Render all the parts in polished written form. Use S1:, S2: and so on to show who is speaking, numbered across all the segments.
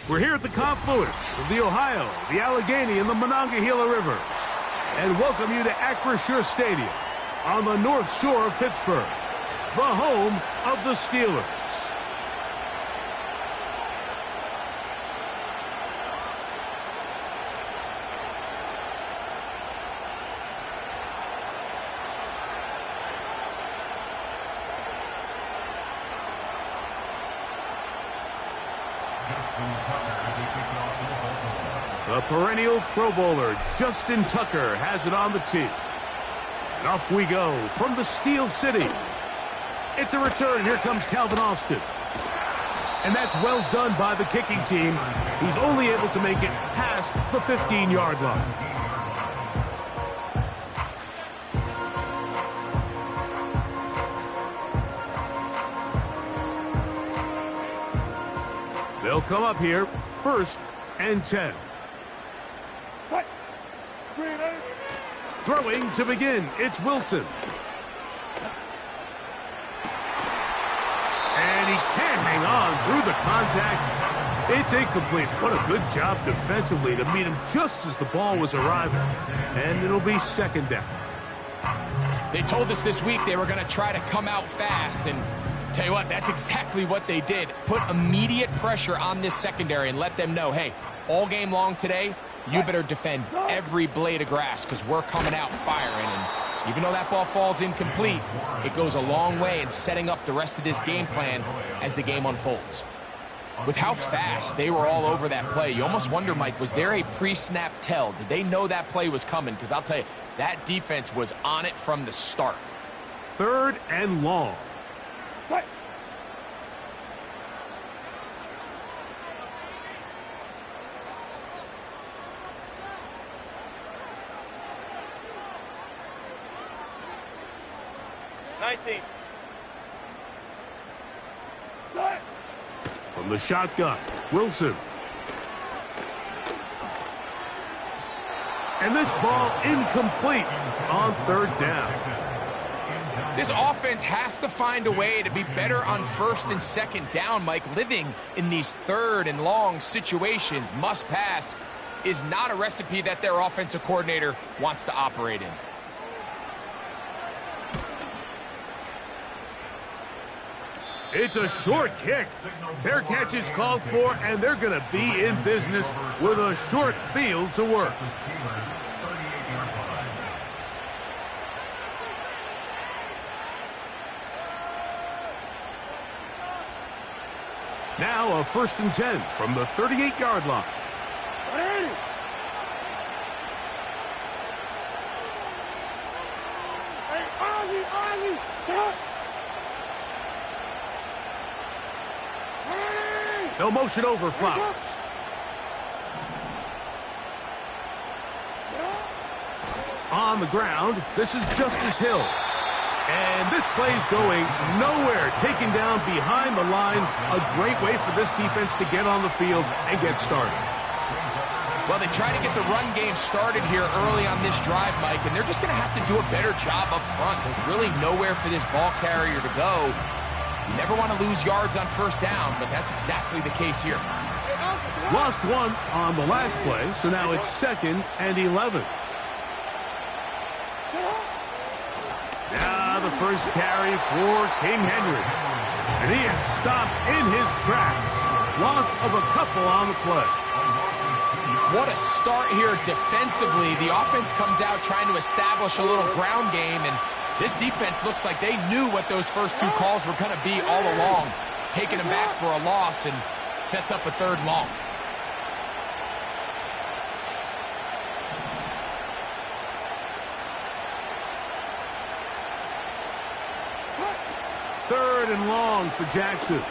S1: We're here at the confluence of the Ohio, the Allegheny, and the Monongahela Rivers, and welcome you to Acrisure Stadium on the North Shore of Pittsburgh, the home of the Steelers. The perennial Pro Bowler, Justin Tucker, has it on the tee. And off we go from the Steel City. It's a return. Here comes Calvin Austin. And that's well done by the kicking team. He's only able to make it past the 15-yard line. They'll come up here, 1st and 10. Throwing to begin, it's Wilson. And he can't hang on through the contact. It's incomplete. What a good job defensively to meet him just as the ball was arriving. And it'll be 2nd down.
S2: They told us this week they were going to try to come out fast, and tell you what, that's exactly what they did. Put immediate pressure on this secondary and let them know, hey, all game long today, you better defend every blade of grass because we're coming out firing. And even though that ball falls incomplete, it goes a long way in setting up the rest of this game plan as the game unfolds. With how fast they were all over that play, you almost wonder, Mike, was there a pre-snap tell? Did they know that play was coming? Because I'll tell you, that defense was on it from the start.
S1: 3rd and long. From the shotgun, Wilson. And this ball incomplete on 3rd down.
S2: This offense has to find a way to be better on 1st and 2nd down, Mike. Living in these 3rd and long situations, must pass, is not a recipe that their offensive coordinator wants to operate in.
S1: It's a short kick. Fair catch is called for, and they're going to be in business with a short field to work. Now a 1st and 10 from the 38-yard line. They'll motion over Flowers. On the ground, this is Justice Hill. And this play's going nowhere. Taken down behind the line. A great way for this defense to get on the field and get started.
S2: Well, they try to get the run game started here early on this drive, Mike, and they're just going to have to do a better job up front. There's really nowhere for this ball carrier to go. You never want to lose yards on 1st down, but that's exactly the case here.
S1: Lost 1 on the last play, so now it's 2nd and 11. Now the first carry for King Henry. And he is stopped in his tracks. Loss of a couple on the play.
S2: What a start here defensively. The offense comes out trying to establish a little ground game, and this defense looks like they knew what those first 2 calls were going to be all along. Taking them back for a loss and sets up a 3rd and long.
S1: Third and long for Jackson.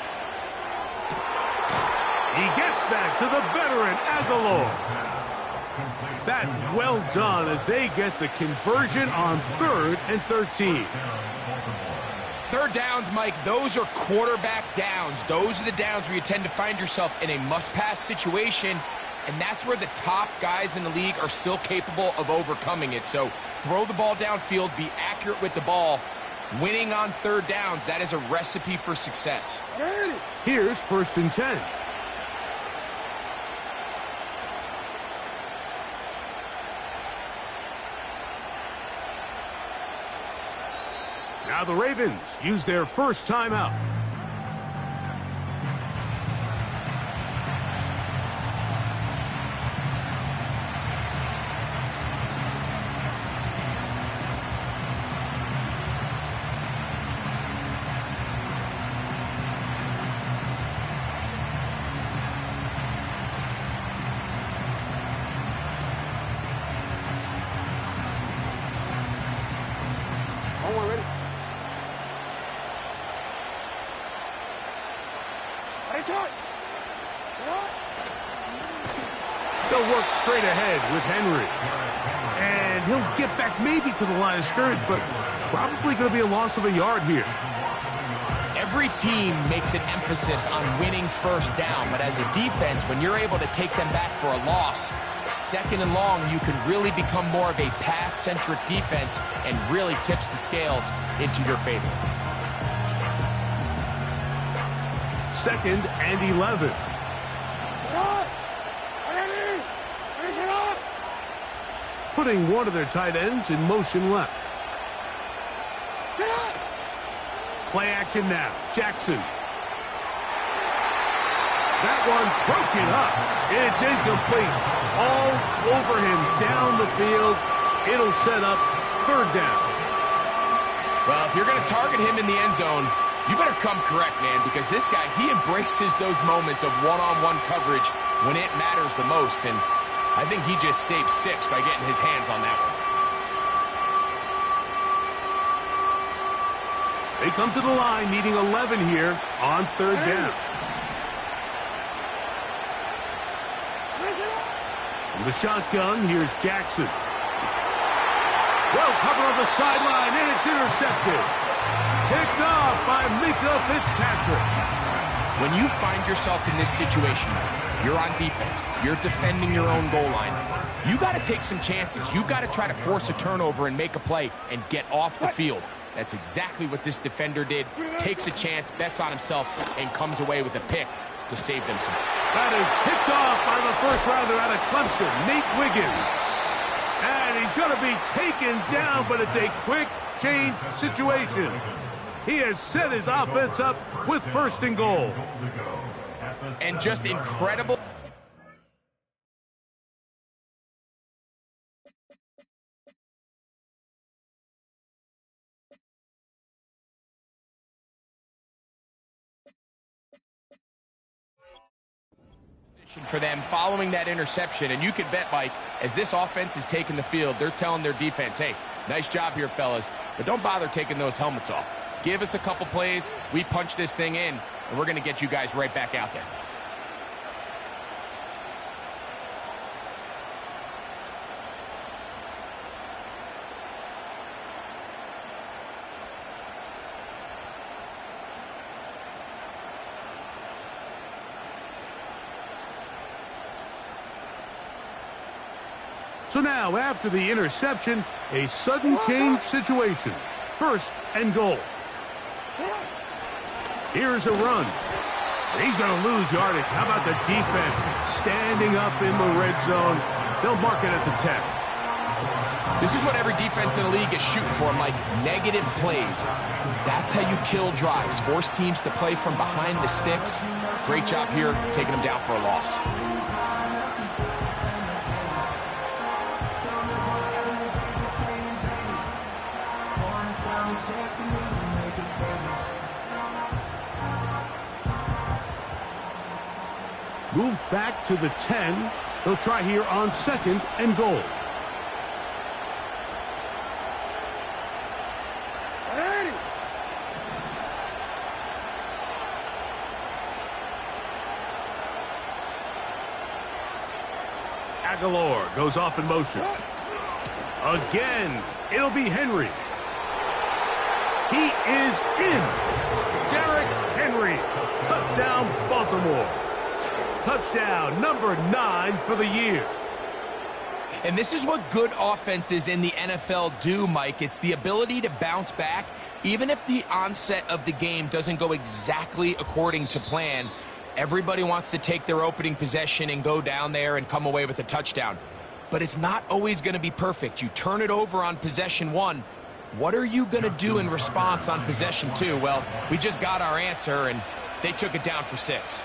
S1: He gets that to the veteran Aguilar. That's well done as they get the conversion on 3rd and 13.
S2: 3rd downs, Mike, those are quarterback downs. Those are the downs where you tend to find yourself in a must-pass situation, and that's where the top guys in the league are still capable of overcoming it. So throw the ball downfield, be accurate with the ball. Winning on 3rd downs, that is a recipe for success.
S1: Here's 1st and 10. Now the Ravens use their first timeout. They'll work straight ahead with Henry. And he'll get back maybe to the line of scrimmage, but probably going to be a loss of a yard here.
S2: Every team makes an emphasis on winning first down, but as a defense, when you're able to take them back for a loss, second and long, you can really become more of a pass-centric defense and really tips the scales into your favor.
S1: 2nd and 11. Putting one of their tight ends in motion left. Play action now. Jackson. That one broken up. It's incomplete. All over him down the field. It'll set up 3rd down.
S2: Well, if you're going to target him in the end zone, you better come correct, man, because this guy, he embraces those moments of one-on-one coverage when it matters the most, and I think he just saved 6 by getting his hands on that one.
S1: They come to the line needing 11 here on 3rd down. From the shotgun, here's Jackson. Well covered on the sideline, and it's intercepted. Picked off by Mika Fitzpatrick.
S2: When you find yourself in this situation, you're on defense, you're defending your own goal line, you got to take some chances. You got to try to force a turnover and make a play and get off the field. That's exactly what this defender did. Takes a chance, bets on himself, and comes away with a pick to save them some.
S1: That is picked off by the first rounder out of Clemson, Nate Wiggins. And he's going to be taken down, but it's a quick change situation. He has set his offense up with 1st and goal.
S2: And just incredible. For them following that interception, and you can bet, Mike, as this offense is taking the field, they're telling their defense, hey, nice job here, fellas, but don't bother taking those helmets off. Give us a couple plays, we punch this thing in, and we're going to get you guys right back out there.
S1: So now, after the interception, a sudden change situation. 1st and goal. Here's a run. He's going to lose yardage. How about the defense standing up in the red zone? They'll mark it at the 10.
S2: This is what every defense in the league is shooting for, Mike. Negative plays. That's how you kill drives. Force teams to play from behind the sticks. Great job here, taking them down for a loss.
S1: Move back to the 10. They'll try here on 2nd and goal. Aguilar goes off in motion. Again, it'll be Henry. He is in. Derrick Henry. Touchdown, Baltimore. Touchdown number 9 for the year.
S2: And this is what good offenses in the NFL do, Mike. It's the ability to bounce back, even if the onset of the game doesn't go exactly according to plan. Everybody wants to take their opening possession and go down there and come away with a touchdown. But it's not always going to be perfect. You turn it over on possession 1, What are you going to do in response on possession 2? Well, we just got our answer, and they took it down for 6.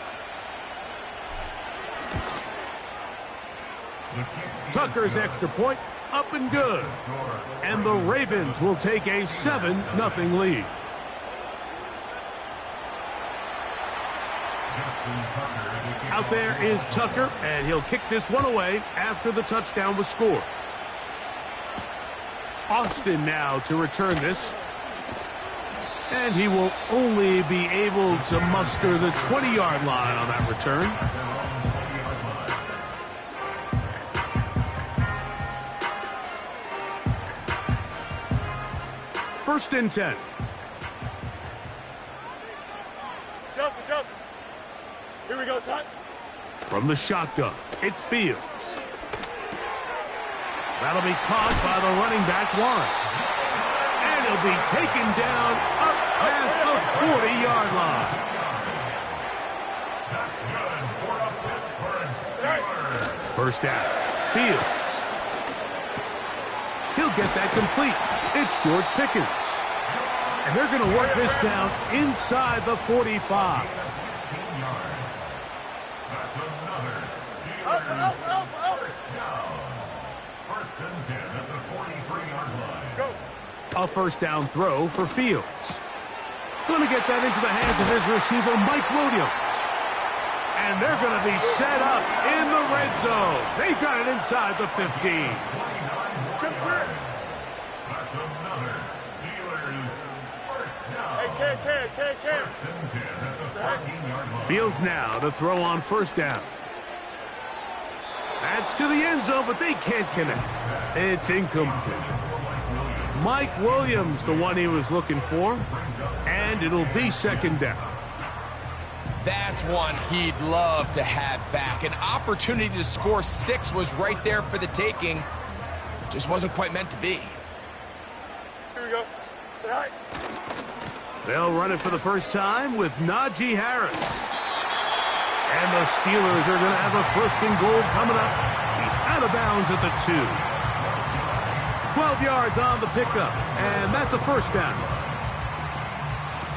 S1: Tucker's extra point, up and good. And the Ravens will take a 7-0 lead. Out there is Tucker, and he'll kick this one away after the touchdown was scored. Austin now to return this. And he will only be able to muster the 20-yard line on that return. First and 10.
S3: Johnson. Here we go, son.
S1: From the shotgun, it's Fields. That'll be caught by the running back, Warren. And he'll be taken down up past the 40-yard line. First down, Fields. He'll get that complete. It's George Pickens. And they're going to work this down inside the 45. A first down throw for Fields. Going to get that into the hands of his receiver, Mike Williams. And they're going to be set up in the red zone. They've got it inside the 15. Fields now to throw on first down. That's to the end zone, but they can't connect. It's incomplete. Mike Williams, the one he was looking for, and it'll be second down.
S2: That's one he'd love to have back. An opportunity to score 6 was right there for the taking. Just wasn't quite meant to be.
S3: Here we go. Tonight.
S1: They'll run it for the first time with Najee Harris. And the Steelers are going to have a first and goal coming up. He's out of bounds at the 2. 12 yards on the pickup, and that's a first down.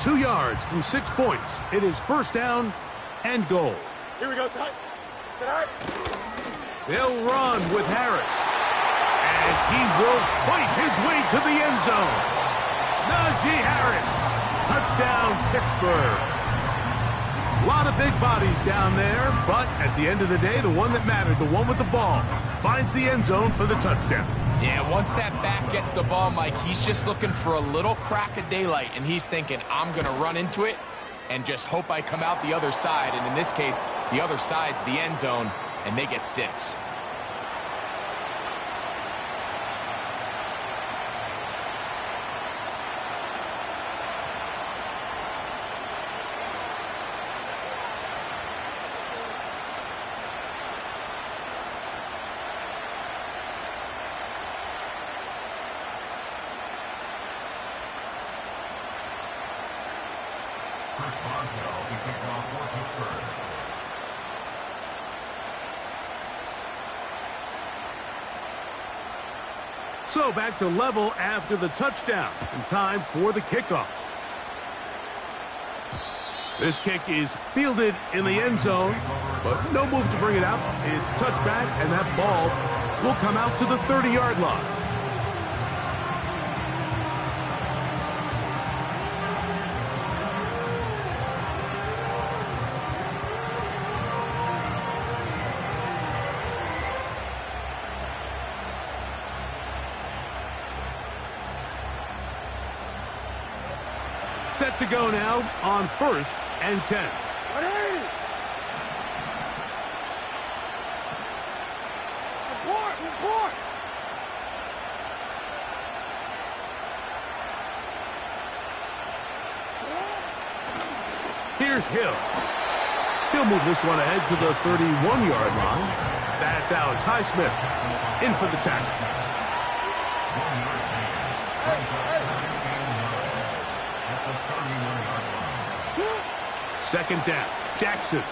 S1: 2 yards from 6 points. It is first down and goal.
S3: Here we go, tonight.
S1: They'll run with Harris. And he will fight his way to the end zone. Najee Harris. Touchdown, Pittsburgh. A lot of big bodies down there, but at the end of the day, the one that mattered, the one with the ball, finds the end zone for the touchdown.
S2: Yeah, once that back gets the ball, Mike, he's just looking for a little crack of daylight, and he's thinking, I'm going to run into it and just hope I come out the other side. And in this case, the other side's the end zone, and they get 6.
S1: So back to level after the touchdown, and time for the kickoff. This kick is fielded in the end zone, but no move to bring it out. It's touchback, and that ball will come out to the 30-yard line. Set to go now on first and 10.
S3: Report!
S1: Here's Hill. He'll move this one ahead to the 31-yard line. That's Alex Highsmith in for the tackle. Second down, Jackson.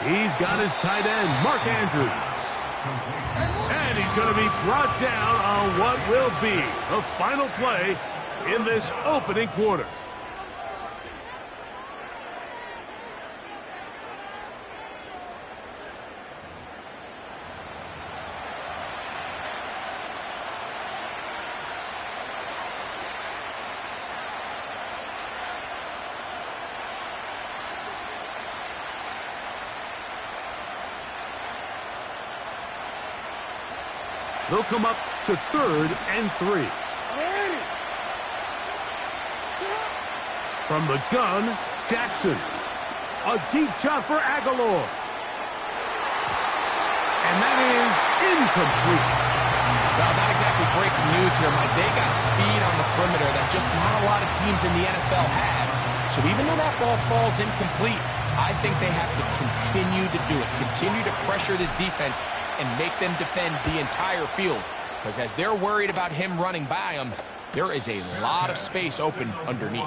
S1: He's got his tight end, Mark Andrews. And he's going to be brought down on what will be the final play in this opening quarter. They'll come up to 3rd and 3. From the gun, Jackson. A deep shot for Aguilar. And that is incomplete.
S2: Well, not exactly breaking news here, Mike. They got speed on the perimeter that just not a lot of teams in the NFL have. So even though that ball falls incomplete, I think they have to continue to do it. Continue to pressure this defense and make them defend the entire field. Because as they're worried about him running by them, there is a lot of space open underneath.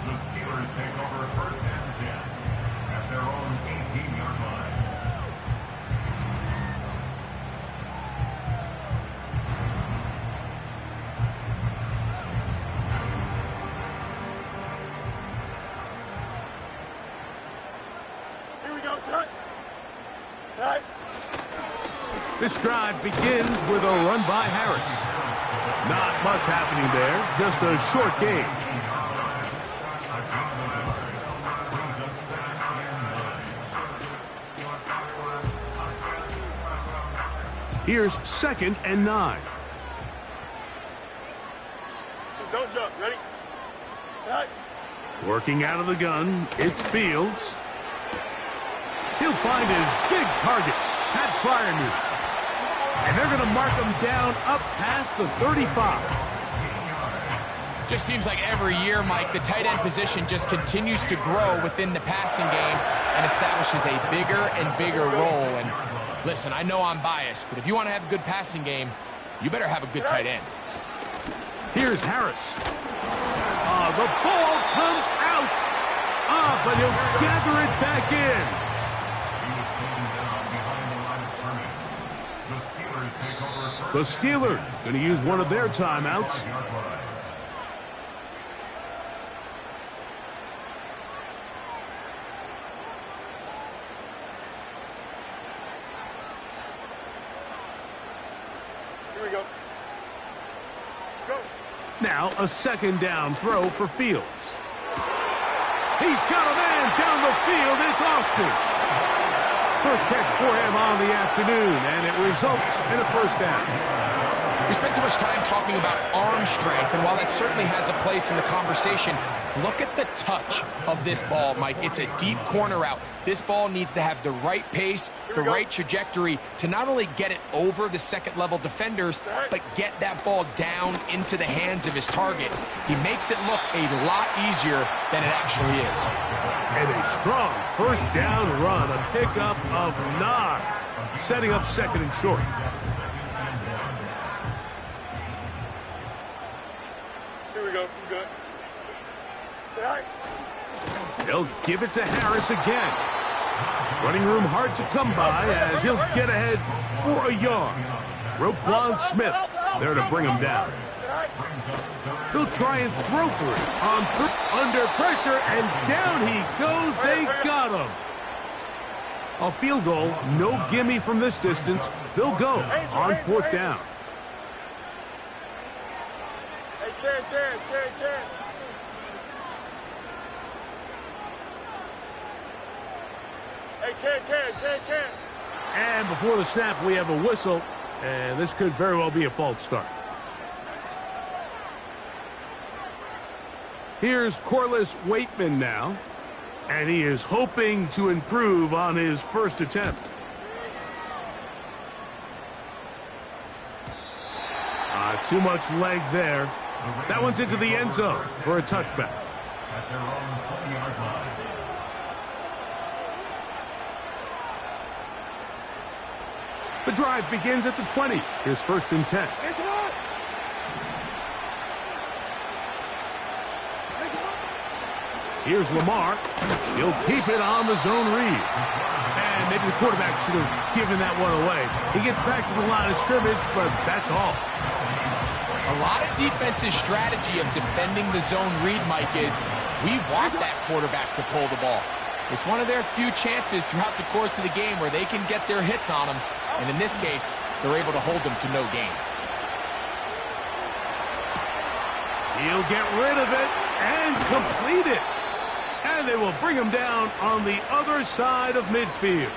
S4: The Steelers take over 1st and 10 at their own 18-yard line.
S3: Here we go, son. Right.
S1: This drive begins with a run by Harris. Not much happening there, just a short gain. Here's 2nd and 9.
S3: Don't jump. Ready? Right.
S1: Working out of the gun, it's Fields. He'll find his big target, Pat Fryermuth. And they're going to mark him down up past the 35.
S2: Just seems like every year, Mike, the tight end position just continues to grow within the passing game and establishes a bigger and bigger role. And listen, I know I'm biased, but if you want to have a good passing game, you better have a good tight end.
S1: Here's Harris. The ball comes out. But he'll gather it back in.
S4: He was taken down behind the line of scrimmage. The Steelers take over 1st.
S1: The Steelers going to use one of their timeouts.
S3: Here we go. Go.
S1: Now a 2nd down throw for Fields. He's got a man down the field. It's Austin. First catch for him on the afternoon, and it results in a 1st down.
S2: We spent so much time talking about arm strength, and while that certainly has a place in the conversation, look at the touch of this ball, Mike. It's a deep corner route. This ball needs to have the right pace, the right trajectory to not only get it over the 2nd-level defenders, but get that ball down into the hands of his target. He makes it look a lot easier than it actually is.
S1: And a strong 1st down run, a pickup of 9, setting up 2nd and short.
S3: Here we go. Good. Right.
S1: They'll give it to Harris again. Running room hard to come by as he'll get ahead for a yard. Roquan Smith there to bring him down. He'll try and throw for it under pressure, and down he goes. They got him. A field goal, no gimme from this distance. They'll go on 4th down.
S3: Hey, Ken. Hey, Ken.
S1: And before the snap, we have a whistle, and this could very well be a false start. Here's Corliss Waitman now, and he is hoping to improve on his 1st attempt. Too much leg there. That one's into the end zone for a touchback.
S4: At their own 20-yard line.
S1: The drive begins at the 20. Here's 1st and 10. Here's Lamar. He'll keep it on the zone read. And maybe the quarterback should have given that one away. He gets back to the line of scrimmage, but that's all.
S2: A lot of defense's strategy of defending the zone read, Mike, is we want that quarterback to pull the ball. It's one of their few chances throughout the course of the game where they can get their hits on them, and in this case, they're able to hold them to no gain.
S1: He'll get rid of it and complete it. And they will bring him down on the other side of midfield.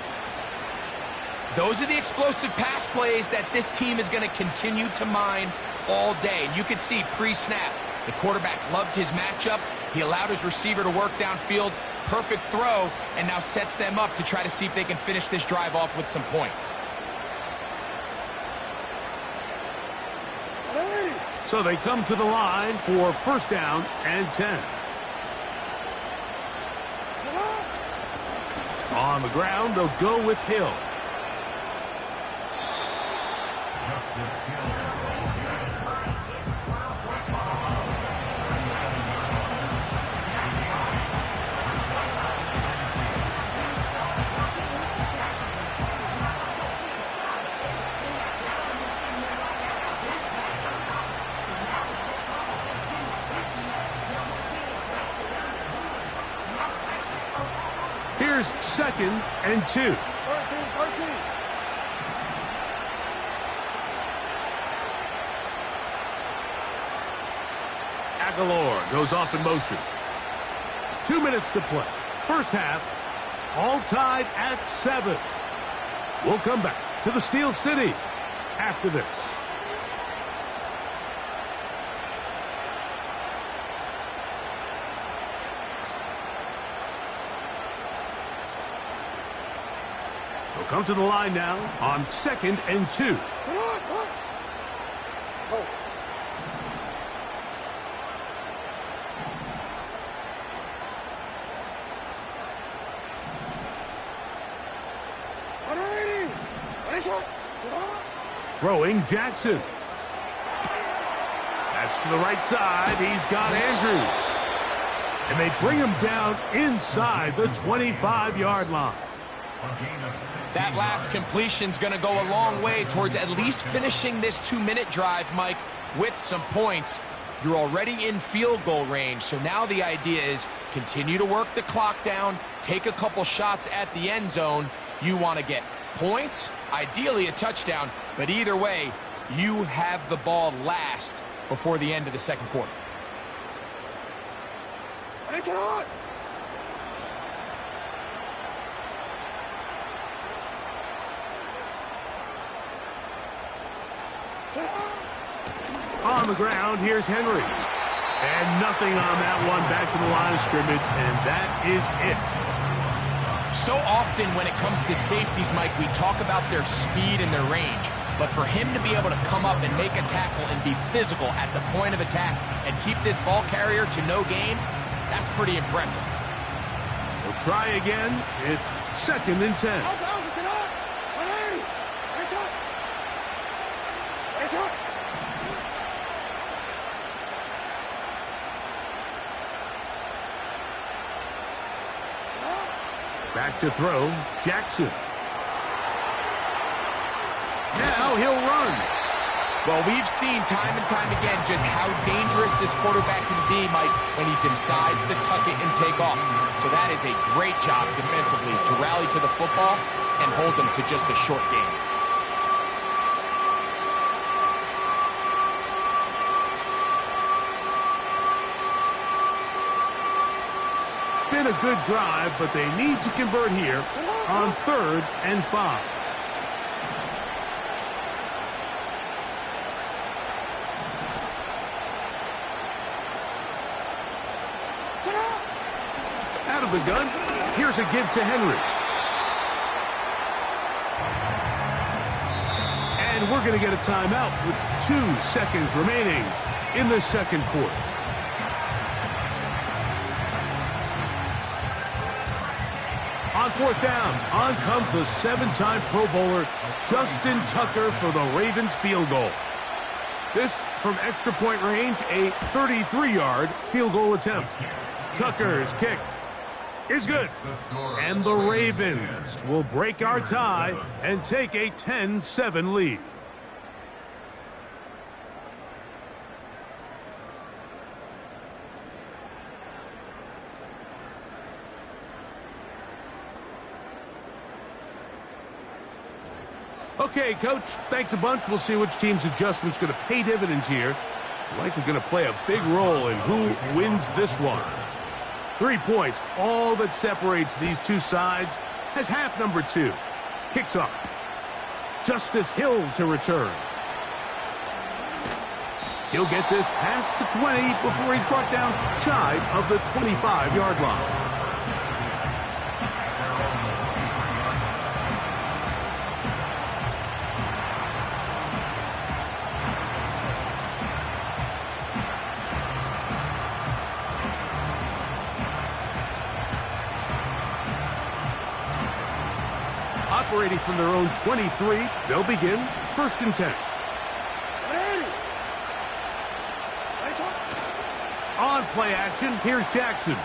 S2: Those are the explosive pass plays that this team is going to continue to mine all day. And you can see pre-snap, the quarterback loved his matchup. He allowed his receiver to work downfield. Perfect throw, and now sets them up to try to see if they can finish this drive off with some points.
S1: So they come to the line for first down and 10. On the ground, they'll go with Hill. Here's second and 2.
S3: 13.
S1: Aguilar goes off in motion. 2 minutes to play. First half, all tied at 7. We'll come back to the Steel City after this. We'll come to the line now on second and 2. Throwing Jackson. That's to the right side. He's got Andrews. And they bring him down inside the 25-yard line.
S2: That last completion's going to go a long way towards at least finishing this 2-minute drive, Mike, with some points. You're already in field goal range, so now the idea is continue to work the clock down, take a couple shots at the end zone. You want to get points, ideally a touchdown, but either way, you have the ball last before the end of the second quarter.
S1: On the ground, here's Henry. And nothing on that one, back to the line of scrimmage, and that is it.
S2: So often when it comes to safeties, Mike, we talk about their speed and their range. But for him to be able to come up and make a tackle and be physical at the point of attack and keep this ball carrier to no gain, that's pretty impressive.
S1: We'll try again. It's second and 10. Back to throw, Jackson. Now he'll run.
S2: Well, we've seen time and time again just how dangerous this quarterback can be, Mike, when he decides to tuck it and take off. So that is a great job defensively to rally to the football and hold them to just a short game.
S1: Been a good drive, but they need to convert here on 3rd and 5. Out of the gun, here's a give to Henry. And we're going to get a timeout with 2 seconds remaining in the second quarter. On 4th down, on comes the 7-time Pro Bowler, Justin Tucker, for the Ravens field goal. This from extra point range, a 33-yard field goal attempt. Tucker's kick is good. And the Ravens will break our tie and take a 10-7 lead. Okay, Coach, thanks a bunch. We'll see which team's adjustment's going to pay dividends here. Likely going to play a big role in who wins this one. 3 points, all that separates these two sides, as half number 2 kicks off. Justice Hill to return. He'll get this past the 20 before he's brought down shy of the 25-yard line. Operating from their own 23, they'll begin 1st and 10. On play action, here's Jackson.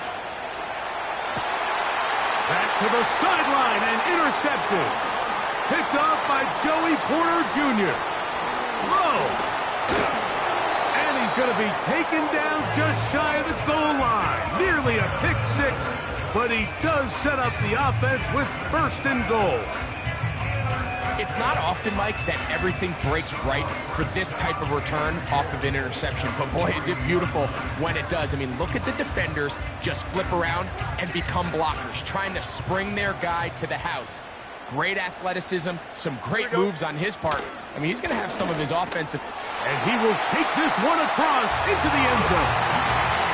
S1: Back to the sideline and intercepted. Picked off by Joey Porter Jr. Throw. And he's going to be taken down just shy of the goal line. Nearly a pick 6, but he does set up the offense with 1st and goal.
S2: It's not often, Mike, that everything breaks right for this type of return off of an interception. But, boy, is it beautiful when it does. I mean, look at the defenders just flip around and become blockers, trying to spring their guy to the house. Great athleticism, some great moves on his part. I mean, he's going to have some of his offensive.
S1: And he will take this one across into the end zone.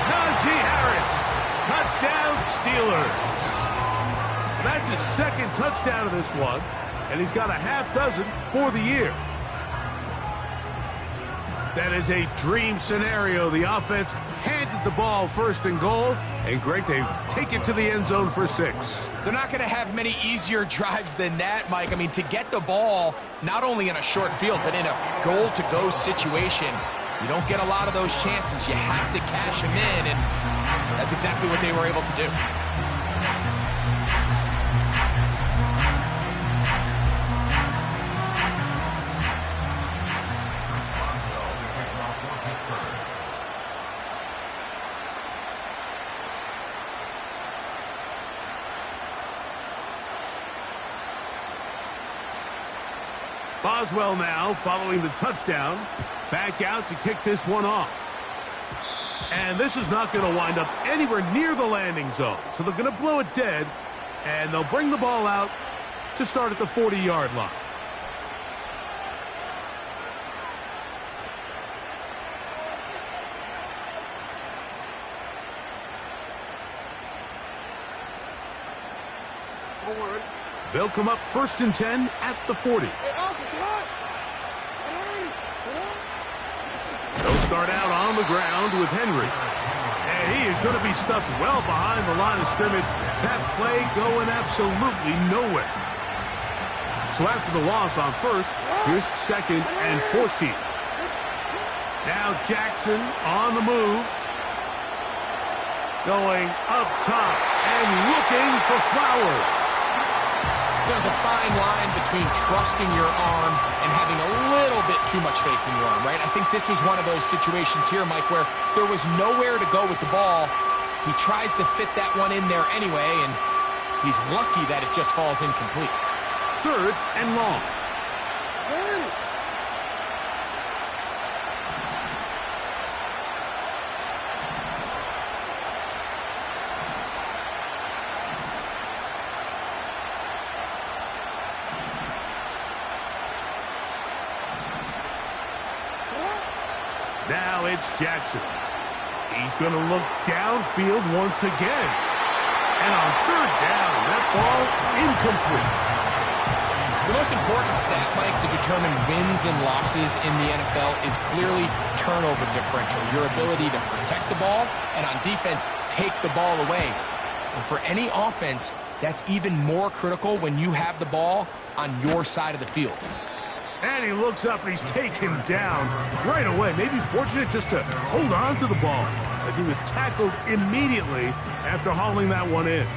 S1: Najee Harris, touchdown Steelers. That's his 2nd touchdown of this one. And he's got a half dozen for the year. That is a dream scenario. The offense handed the ball 1st and goal. And, Greg, they take it to the end zone for 6.
S2: They're not going to have many easier drives than that, Mike. I mean, to get the ball, not only in a short field, but in a goal-to-go situation, you don't get a lot of those chances. You have to cash them in, and that's exactly what they were able to do.
S1: Boswell now following the touchdown. Back out to kick this one off. And this is not going to wind up anywhere near the landing zone. So they're going to blow it dead. And they'll bring the ball out to start at the 40-yard line. They'll come up 1st and 10 at the 40. They'll start out on the ground with Henry. And he is going to be stuffed well behind the line of scrimmage. That play going absolutely nowhere. So after the loss on 1st, here's 2nd and 14. Now Jackson on the move. Going up top and looking for Flowers.
S2: There's a fine line between trusting your arm and having a little bit too much faith in your arm, right? I think this was one of those situations here, Mike, where there was nowhere to go with the ball. He tries to fit that one in there anyway, and he's lucky that it just falls incomplete.
S1: 3rd and long. Now it's Jackson. He's going to look downfield once again. And on 3rd down, that ball incomplete.
S2: The most important stat, Mike, to determine wins and losses in the NFL is clearly turnover differential, your ability to protect the ball, and on defense, take the ball away. And for any offense, that's even more critical when you have the ball on your side of the field.
S1: And he looks up and he's taken down right away. Maybe fortunate just to hold on to the ball as he was tackled immediately after hauling that one in.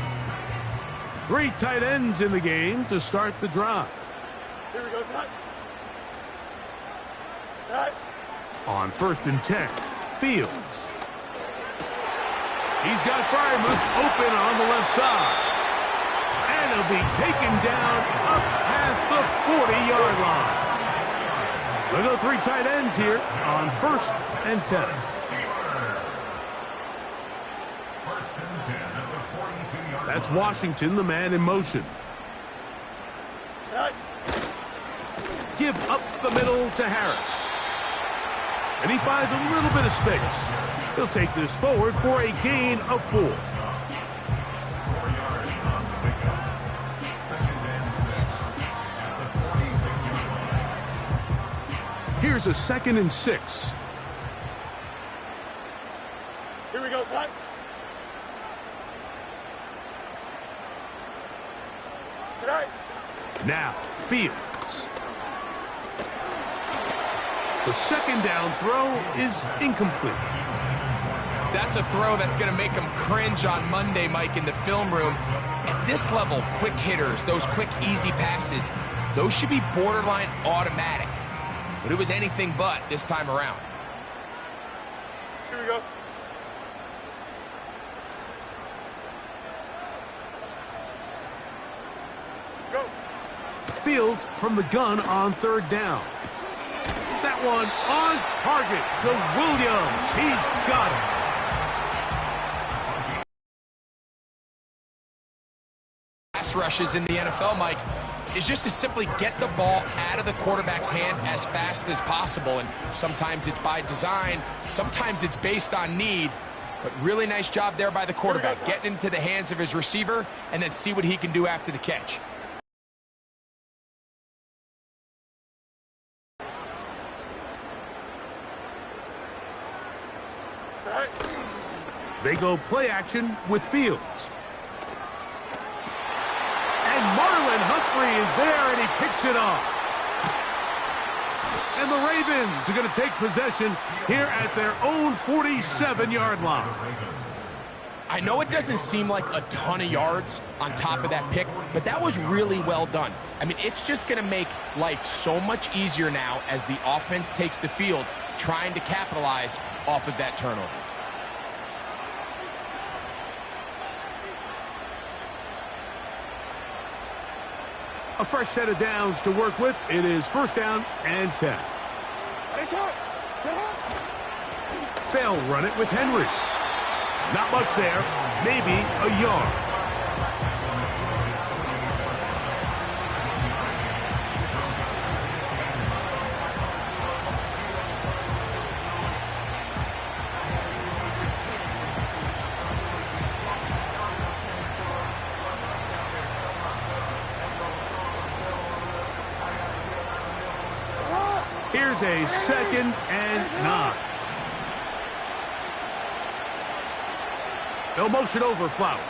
S1: Three tight ends in the game to start the drive.
S3: Here we go, son. Right.
S1: On 1st and 10, Fields. He's got Freiermuth open on the left side. And he'll be taken down up past the 40-yard line. We'll go three tight ends here on 1st and 10. That's Washington, the man in motion.
S3: Right.
S1: Give up the middle to Harris. And he finds a little bit of space. He'll take this forward for a gain of 4.
S4: 4 yards on the pickup. 2nd and 6 at the 46-yard line.
S1: Here's a 2nd and 6.
S3: Here we go, son. Right.
S1: Now, Fields. The 2nd down throw is incomplete.
S2: That's a throw that's going to make him cringe on Monday, Mike, in the film room. At this level, quick hitters, those quick, easy passes, those should be borderline automatic. But it was anything but this time around.
S3: Here we go. Go.
S1: Fields from the gun on 3rd down. That one on target to Williams. He's got it.
S2: Pass rushes in the NFL, Mike, is just to simply get the ball out of the quarterback's hand as fast as possible. And sometimes it's by design, sometimes it's based on need. But really nice job there by the quarterback, getting into the hands of his receiver and then see what he can do after the catch.
S3: Right.
S1: They go play action with Fields. And Marlon Humphrey is there, and he picks it off. And the Ravens are going to take possession here at their own 47-yard line.
S2: I know it doesn't seem like a ton of yards on top of that pick, but that was really well done. I mean, it's just going to make life so much easier now as the offense takes the field, trying to capitalize off of that turnover.
S1: A fresh set of downs to work with. It is 1st down and 10. They'll run it with Henry. Not much there, maybe a yard. Here's a 2nd and 9. They'll motion over Flowers.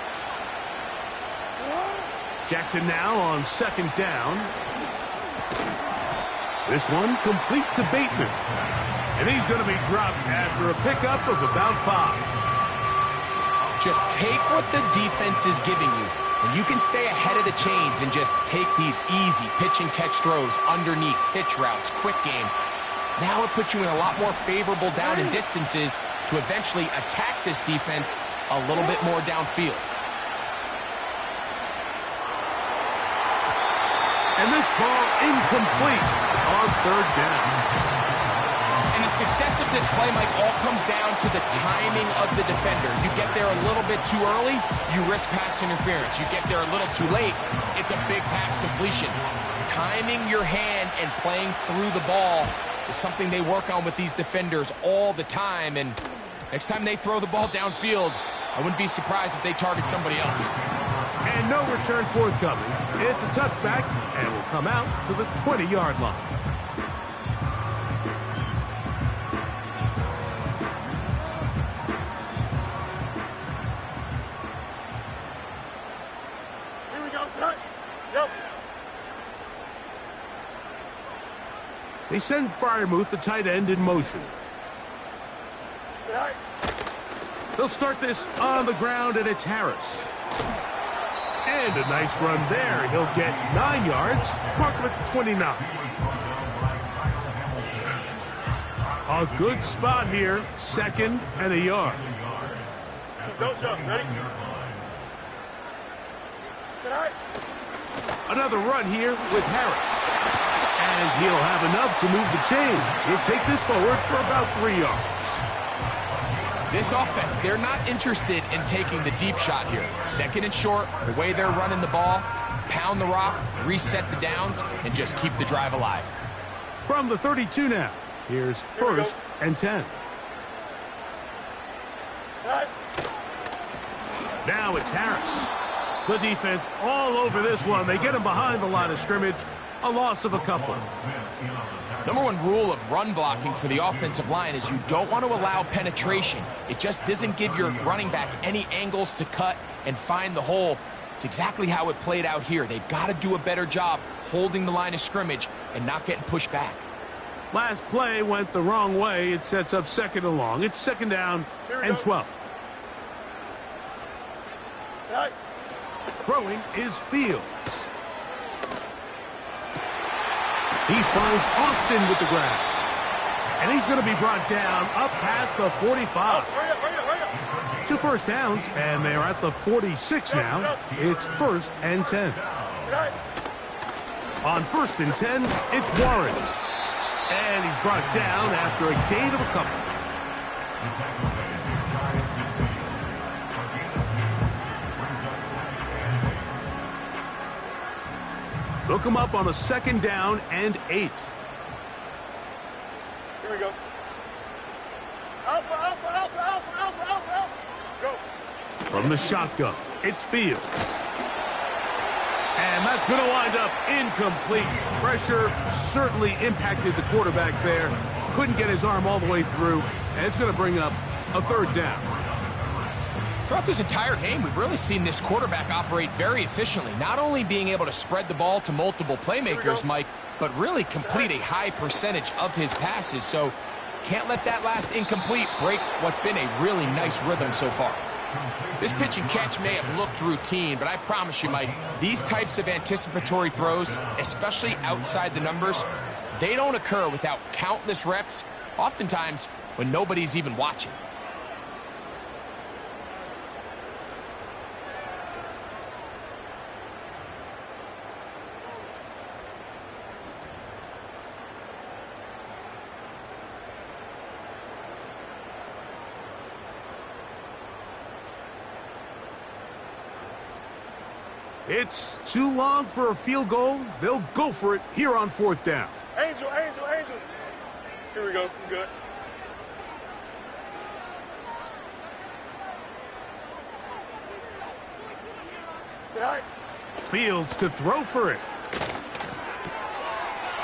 S1: Jackson now on 2nd down. This one complete to Bateman. And he's going to be dropped after a pickup of about 5.
S2: Just take what the defense is giving you. And you can stay ahead of the chains and just take these easy pitch and catch throws underneath, hitch routes, quick game. Now it puts you in a lot more favorable down and distances to eventually attack this defense a little bit more downfield.
S1: And this ball incomplete on 3rd down.
S2: And the success of this play, Mike, all comes down to the timing of the defender. You get there a little bit too early, you risk pass interference. You get there a little too late, it's a big pass completion. Timing your hand and playing through the ball is something they work on with these defenders all the time. And next time they throw the ball downfield, I wouldn't be surprised if they target somebody else.
S1: And no return forthcoming. It's a touchback and will come out to the 20-yard line.
S3: Here we go, son. Yep.
S1: They send Freiermuth, the tight end, in motion.
S3: Right.
S1: They'll start this on the ground, and it's Harris. And a nice run there. He'll get 9 yards. Mark him at the 29. A good spot here. 2nd and a yard.
S3: Don't jump. Ready? Tonight.
S1: Another run here with Harris. And he'll have enough to move the chains. He'll take this forward for about 3 yards.
S2: This offense, they're not interested in taking the deep shot here. 2nd and short, the way they're running the ball, pound the rock, reset the downs, and just keep the drive alive.
S1: From the 32 now, here's 1st and 10.
S3: Tonight.
S1: Now it's Harris. The defense all over this one. They get him behind the line of scrimmage. A loss of a couple.
S2: Number 1 rule of run blocking for the offensive line is you don't want to allow penetration. It just doesn't give your running back any angles to cut and find the hole. It's exactly how it played out here. They've got to do a better job holding the line of scrimmage and not getting pushed back.
S1: Last play went the wrong way. It sets up 2nd and long. It's 2nd down and 12.
S3: Tonight.
S1: Throwing is Fields. He finds Austin with the grab. And he's going to be brought down up past the 45.
S3: Hurry up, hurry up, hurry up.
S1: 2 first downs, and they're at the 46 now. It's 1st and 10.
S3: Tonight.
S1: On 1st and 10, it's Warren. And he's brought down after a gain of a couple. Look him up on a 2nd down and 8.
S3: Here we go. Alpha, alpha, alpha, alpha, alpha, alpha, alpha. Go.
S1: From the shotgun, it's Fields. And that's going to wind up incomplete. Pressure certainly impacted the quarterback there. Couldn't get his arm all the way through. And it's going to bring up a 3rd down.
S2: Throughout this entire game, we've really seen this quarterback operate very efficiently, not only being able to spread the ball to multiple playmakers, Mike, but really complete a high percentage of his passes. So can't let that last incomplete break what's been a really nice rhythm so far. This pitch and catch may have looked routine, but I promise you, Mike, these types of anticipatory throws, especially outside the numbers, they don't occur without countless reps, oftentimes when nobody's even watching.
S1: It's too long for a field goal. They'll go for it here on 4th down.
S3: Angel, angel, angel. Here we go. I'm good. Tonight.
S1: Fields to throw for it.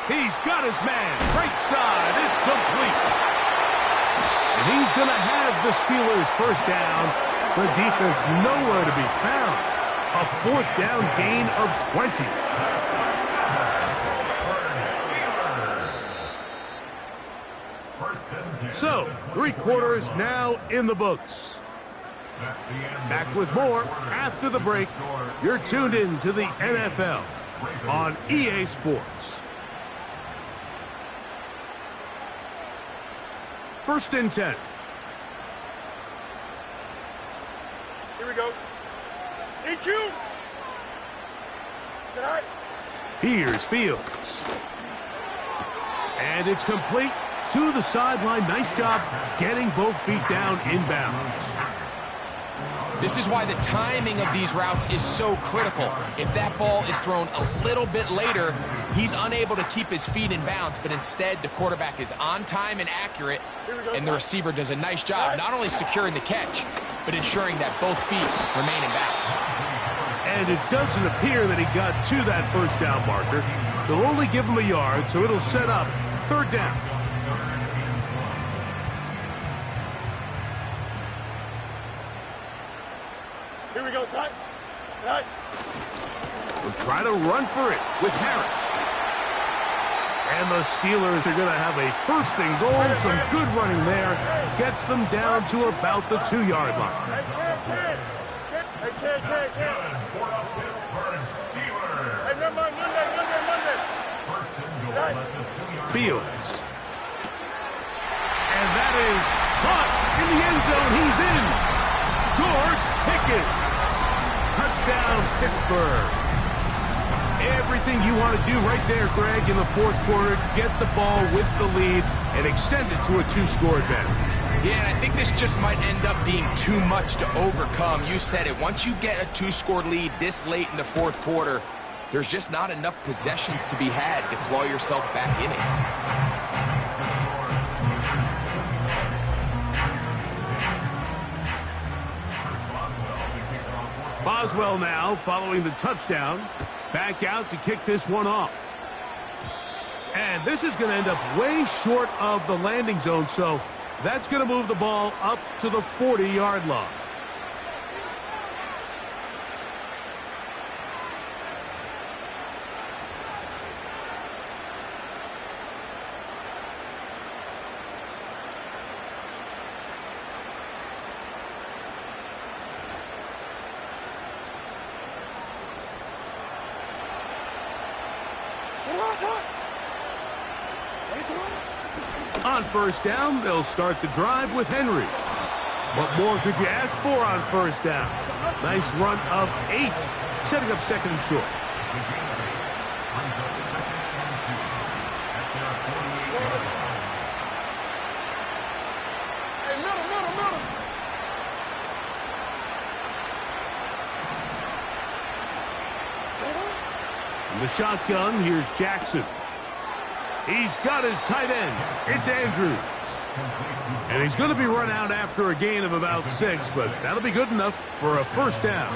S1: He's got his man. Right side. It's complete. And he's going to have the Steelers' 1st down. The defense nowhere to be found. A 4th down gain of 20. So, 3 quarters now in the books. Back with more after the break. You're tuned in to the NFL on EA Sports. 1st and 10.
S3: Here we go. EQ. Tonight.
S1: Here's Fields. And it's complete to the sideline. Nice job getting both feet down inbounds.
S2: This is why the timing of these routes is so critical. If that ball is thrown a little bit later, he's unable to keep his feet in bounds, but instead the quarterback is on time and accurate, and the receiver does a nice job not only securing the catch, but ensuring that both feet remain in bounds.
S1: And it doesn't appear that he got to that 1st down marker. They'll only give him a yard, so it'll set up 3rd down.
S3: Here we go, Side. Tonight.
S1: We'll try to run for it with Harris. And the Steelers are going to have a 1st and goal. Some good running there. Gets them down to about the 2-yard line.
S3: Hey, can't.
S1: Fields. And that is caught in the end zone. He's in. George Pickens. Touchdown, Pittsburgh. Everything you want to do right there, Greg, in the fourth quarter. Get the ball with the lead and extend it to a 2-score advantage.
S2: Yeah, and I think this just might end up being too much to overcome. You said it. Once you get a 2-score lead this late in the fourth quarter, there's just not enough possessions to be had to claw yourself back in it.
S1: Boswell now following the touchdown. Back out to kick this one off. And this is going to end up way short of the landing zone, so that's going to move the ball up to the 40-yard line. On first down, they'll start the drive with Henry. What more could you ask for on first down? Nice run of 8, setting up second and short. In the shotgun, here's Jackson. He's got his tight end. It's Andrews. And he's going to be run out after a gain of about 6, but that'll be good enough for a first down.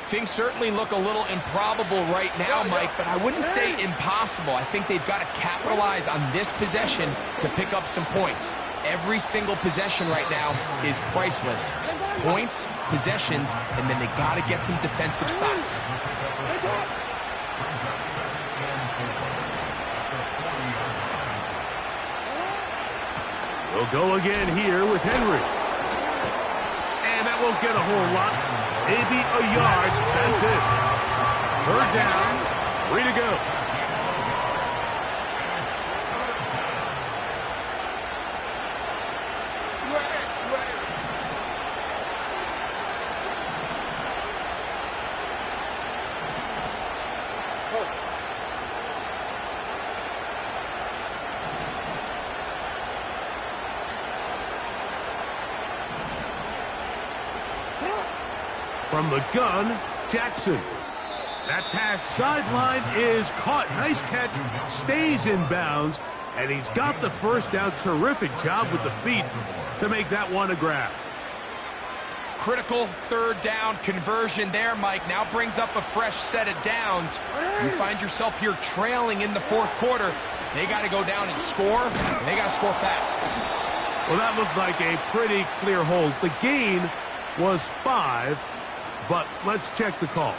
S2: Things certainly look a little improbable right now, Mike, but I wouldn't say impossible. I think they've got to capitalize on this possession to pick up some points. Every single possession right now is priceless. Points, possessions, and then they got to get some defensive stops.
S1: We'll go again here with Henry. And that won't get a whole lot. Maybe a yard. That's it. Third down. 3 to go. From the gun, Jackson. That pass sideline is caught. Nice catch. Stays in bounds. And he's got the first down. Terrific job with the feet to make that one a grab.
S2: Critical third down conversion there, Mike. Now brings up a fresh set of downs. You find yourself here trailing in the fourth quarter. They got to go down and score. And they got to score fast.
S1: Well, that looked like a pretty clear hold. The gain was 5. But let's check the call.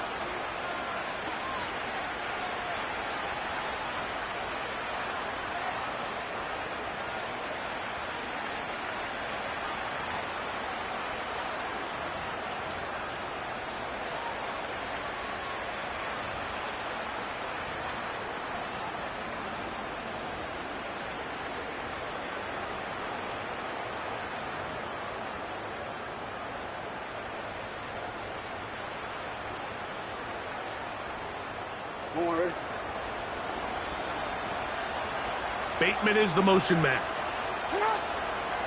S1: Bateman is the motion man.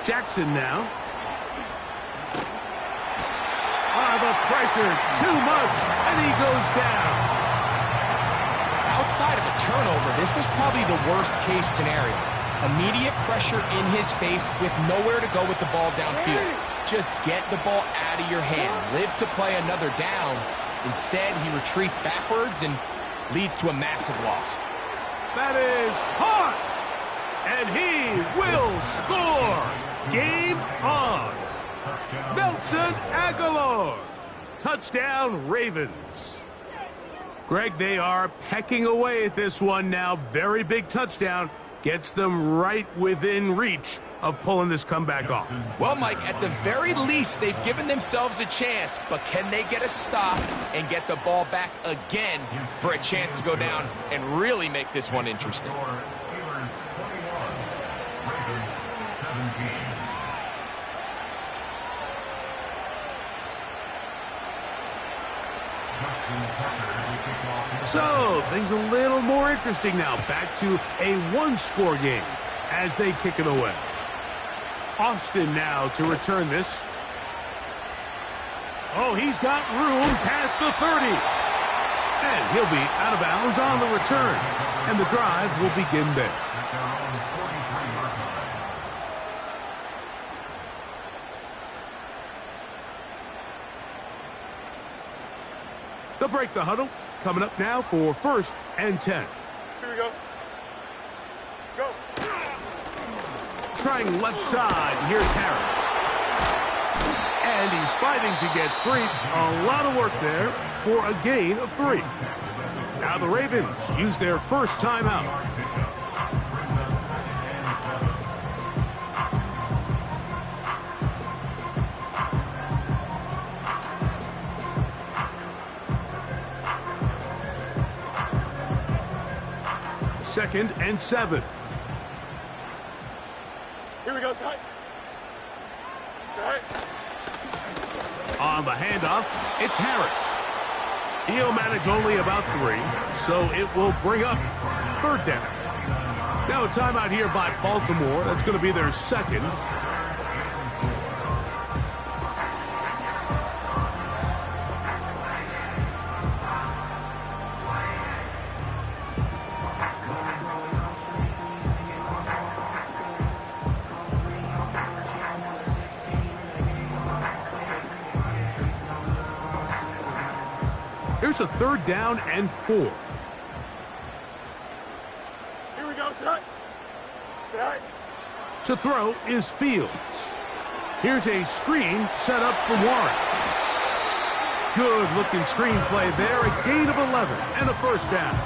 S1: Jackson now. The pressure, too much, and he goes down.
S2: Outside of a turnover, this was probably the worst-case scenario. Immediate pressure in his face with nowhere to go with the ball downfield. Just get the ball out of your hand. Live to play another down. Instead, he retreats backwards and leads to a massive loss.
S1: That is hot, and he will score. Game on. Nelson Aguilar. Touchdown, Ravens. Greg, they are pecking away at this one now. Very big touchdown. Gets them right within reach of pulling this comeback off.
S2: Well, Mike, at the very least, they've given themselves a chance, but can they get a stop and get the ball back again for a chance to go down and really make this one interesting?
S4: Steelers 21, Ravens 17.
S1: So, things a little more interesting now. Back to a one-score game as they kick it away. Austin now to return this. Oh, he's got room past the 30. And he'll be out of bounds on the return. And the drive will begin there.
S4: At their own 43-yard line.
S1: They'll break the huddle. Coming up now for 1st and 10.
S3: Here we go. Go.
S1: Trying left side. Here's Harris. And he's fighting to get free. A lot of work there for a gain of 3. Now the Ravens use their first timeout. Second and 7.
S3: Here we go, side. Side.
S1: On the handoff, it's Harris. He'll manage only about 3, so it will bring up 3rd down. Now a timeout here by Baltimore. That's going to be their second. Here's a 3rd down and 4.
S3: Here we go, side. Side.
S1: To throw is Fields. Here's a screen set up for Warren. Good-looking screen play there. A gain of 11 and a 1st down.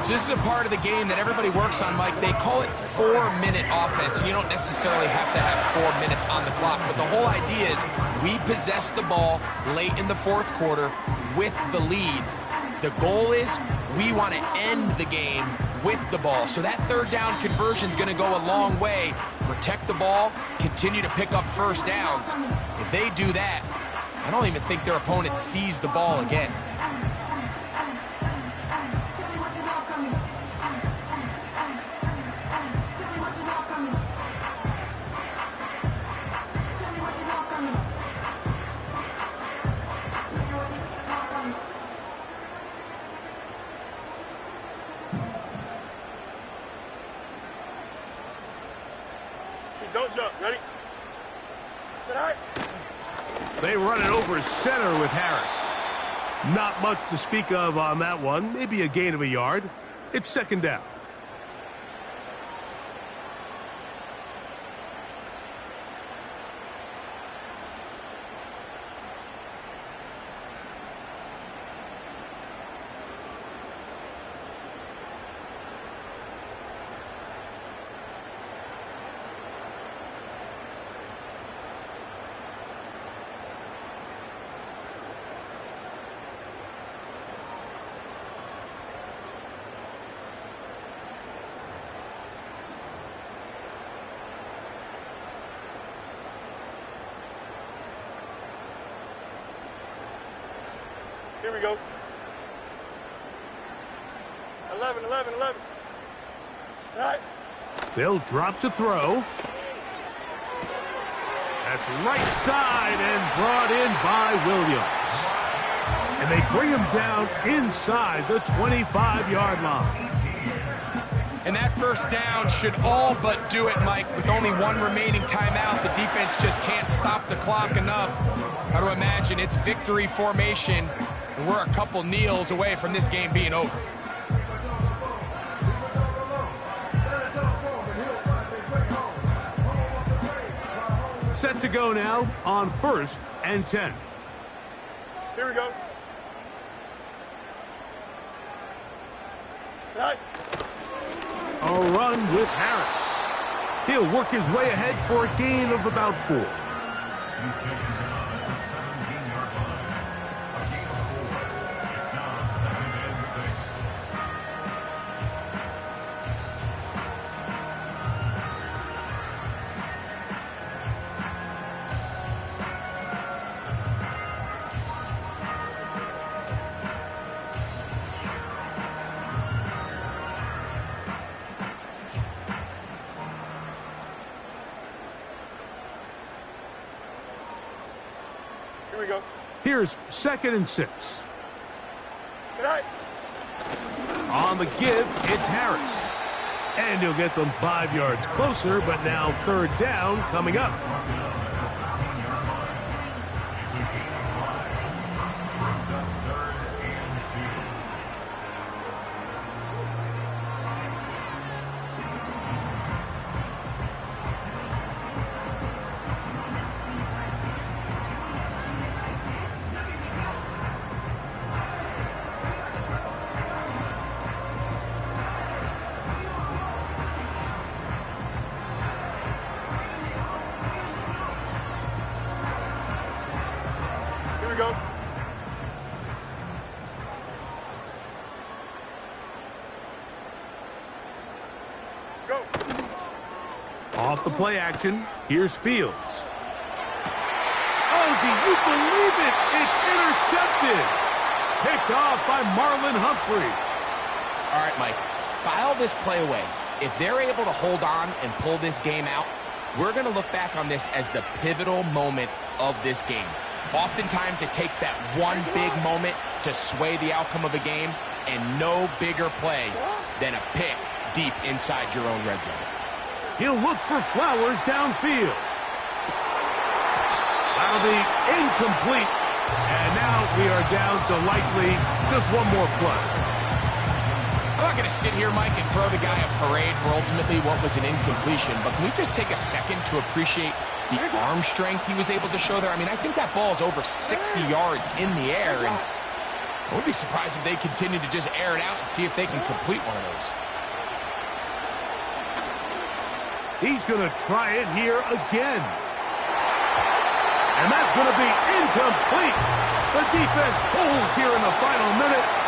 S2: So this is a part of the game that everybody works on, Mike. They call it 4-minute offense. You don't necessarily have to have 4 minutes on the clock, but the whole idea is we possess the ball late in the 4th quarter with the lead. The goal is we want to end the game with the ball. So that 3rd down conversion is going to go a long way. Protect the ball, continue to pick up 1st downs. If they do that, I don't even think their opponent sees the ball again.
S3: Don't jump. Ready? Set high.
S1: They run it over center with Harris. Not much to speak of on that one. Maybe a gain of a yard. It's 2nd down.
S3: Here we go. 11. Right.
S1: They'll drop to throw. That's right side and brought in by Williams. And they bring him down inside the 25-yard line.
S2: And that 1st down should all but do it, Mike. With only 1 remaining timeout, the defense just can't stop the clock enough. Got to imagine it's victory formation, and we're a couple kneels away from this game being over.
S1: Set to go now on 1st and 10.
S3: Here we go. Right.
S1: A run with Harris. He'll work his way ahead for a gain of about 4.
S4: He's taken down at the 17-yard line. A gain of 4. It's now 2nd and 6.
S3: Here we go.
S1: Here's 2nd and 6.
S3: Good night.
S1: On the give, it's Harris. And he'll get them 5 yards closer, but now 3rd down coming up.
S3: Here we go. Go.
S1: Off the play action, here's Fields. Oh, do you believe it? It's intercepted. Picked off by Marlon Humphrey.
S2: All right, Mike, file this play away. If they're able to hold on and pull this game out, we're going to look back on this as the pivotal moment of this game. Oftentimes, it takes that one big moment to sway the outcome of a game, and no bigger play than a pick deep inside your own red zone.
S1: He'll look for Flowers downfield. That'll be incomplete. And now we are down to likely just one more play.
S2: I'm not going to sit here, Mike, and throw the guy a parade for ultimately what was an incompletion, but can we just take a second to appreciate the arm strength he was able to show there? I mean, I think that ball is over 60 yards in the air, and I wouldn't be surprised if they continue to just air it out and see if they can complete one of those.
S1: He's going to try it here again. And that's going to be incomplete. The defense holds here in the final minute.